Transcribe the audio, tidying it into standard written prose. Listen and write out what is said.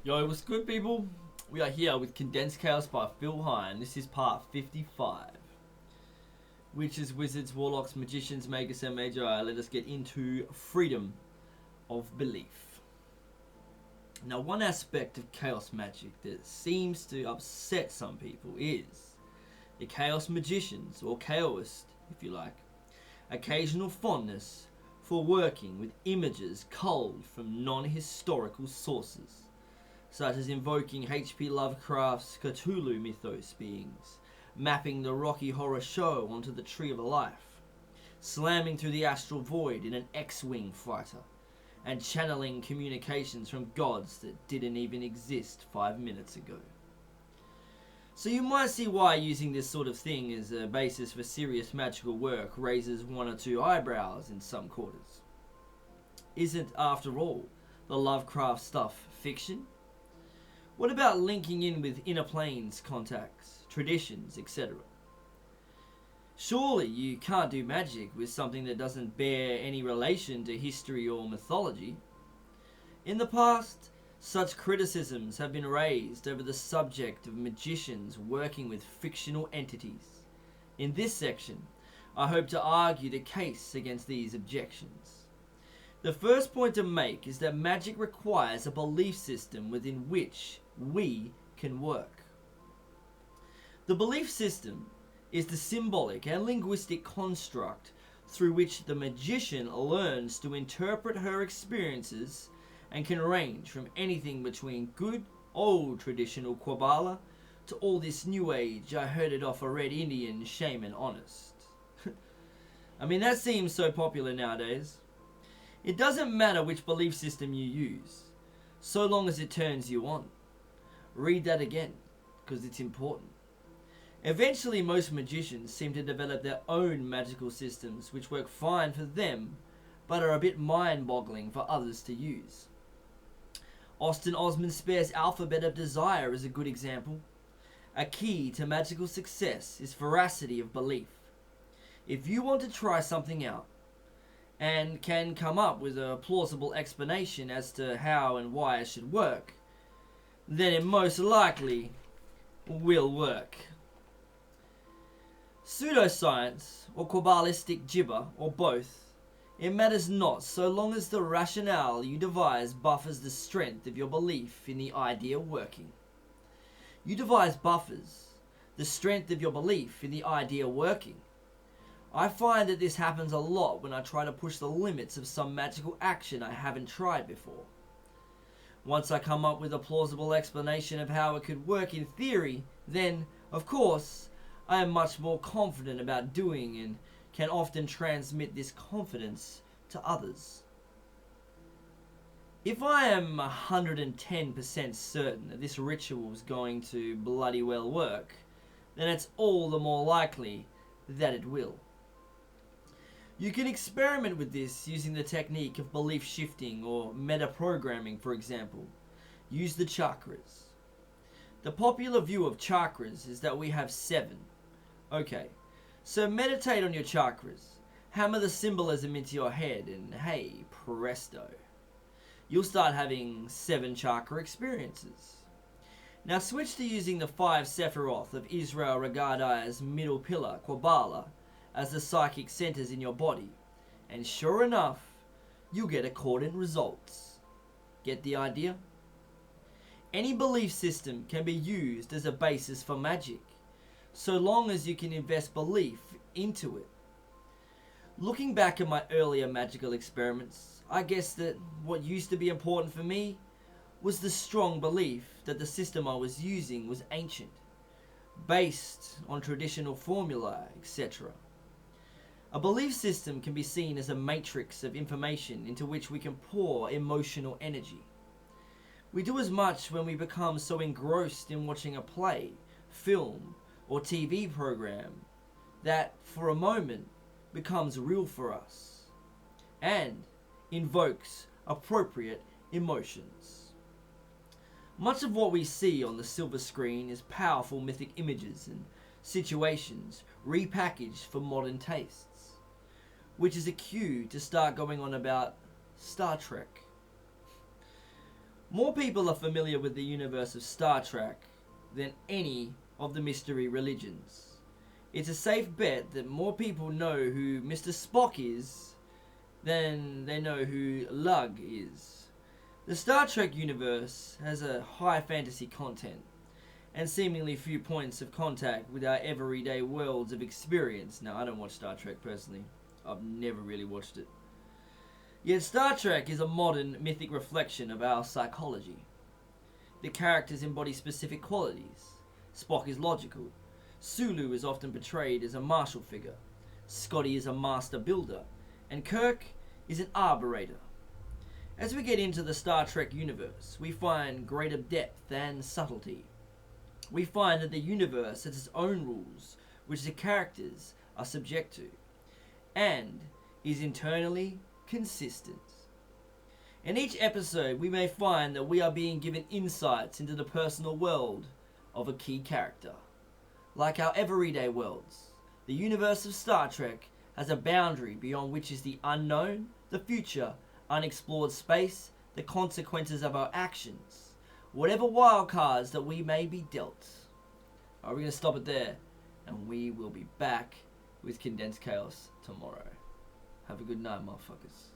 Yo, what's good, people? We are here with Condensed Chaos by Phil Hine. This is part 55. Witches, wizards, warlocks, magicians, magus, and magi. Let us get into freedom of belief. Now, one aspect of chaos magic that seems to upset some people is the chaos magicians, or chaoist, if you like, occasional fondness for working with images culled from non-historical sources, such as invoking H.P. Lovecraft's Cthulhu mythos beings, mapping the Rocky Horror Show onto the Tree of Life, slamming through the astral void in an X-Wing fighter, and channeling communications from gods that didn't even exist 5 minutes ago. So you might see why using this sort of thing as a basis for serious magical work raises one or two eyebrows in some quarters. Isn't, after all, the Lovecraft stuff fiction? What about linking in with inner planes contacts, traditions, etc.? Surely you can't do magic with something that doesn't bear any relation to history or mythology. In the past, such criticisms have been raised over the subject of magicians working with fictional entities. In this section, I hope to argue the case against these objections. The first point to make is that magic requires a belief system within which we can work. The belief system is the symbolic and linguistic construct through which the magician learns to interpret her experiences and can range from anything between good old traditional Quabala to all this new age I heard it off a red Indian shaman honest. I mean, that seems so popular nowadays. It doesn't matter which belief system you use, so long as it turns you on. Read that again, because it's important. Eventually, most magicians seem to develop their own magical systems which work fine for them, but are a bit mind-boggling for others to use. Austin Osman Spare's Alphabet of Desire is a good example. A key to magical success is veracity of belief. If you want to try something out, and can come up with a plausible explanation as to how and why it should work, then it most likely will work. Pseudoscience, or Kabbalistic gibber, or both, it matters not so long as the rationale you devise buffers the strength of your belief in the idea working. You devise buffers the strength of your belief in the idea working. I find that this happens a lot when I try to push the limits of some magical action I haven't tried before. Once I come up with a plausible explanation of how it could work in theory, then, of course, I am much more confident about doing and can often transmit this confidence to others. If I am 110% certain that this ritual is going to bloody well work, then it's all the more likely that it will. You can experiment with this using the technique of belief shifting or meta-programming, for example. Use the chakras. The popular view of chakras is that we have 7. Okay, so meditate on your chakras. Hammer the symbolism into your head and hey, presto. You'll start having 7 chakra experiences. Now switch to using the 5 Sephiroth of Israel Regardai's middle pillar, Quabala, as the psychic centers in your body, and sure enough, you'll get accordant results. Get the idea? Any belief system can be used as a basis for magic, so long as you can invest belief into it. Looking back at my earlier magical experiments, I guess that what used to be important for me was the strong belief that the system I was using was ancient, based on traditional formula, etc. A belief system can be seen as a matrix of information into which we can pour emotional energy. We do as much when we become so engrossed in watching a play, film, or TV program that, for a moment, becomes real for us and invokes appropriate emotions. Much of what we see on the silver screen is powerful mythic images and situations repackaged for modern tastes, which is a cue to start going on about Star Trek. More people are familiar with the universe of Star Trek than any of the mystery religions. It's a safe bet that more people know who Mr. Spock is than they know who Lug is. The Star Trek universe has a high fantasy content and seemingly few points of contact with our everyday worlds of experience. Now, I don't watch Star Trek personally. I've never really watched it. Yet Star Trek is a modern mythic reflection of our psychology. The characters embody specific qualities. Spock is logical. Sulu is often portrayed as a martial figure. Scotty is a master builder. And Kirk is an arborator. As we get into the Star Trek universe, we find greater depth and subtlety. We find that the universe has its own rules, which the characters are subject to, and is internally consistent. In each episode, we may find that we are being given insights into the personal world of a key character. Like our everyday worlds, the universe of Star Trek has a boundary beyond which is the unknown, the future, unexplored space, the consequences of our actions, whatever wild cards that we may be dealt. Alright, we're going to stop it there, and we will be back with Condensed Chaos tomorrow. Have a good night, motherfuckers.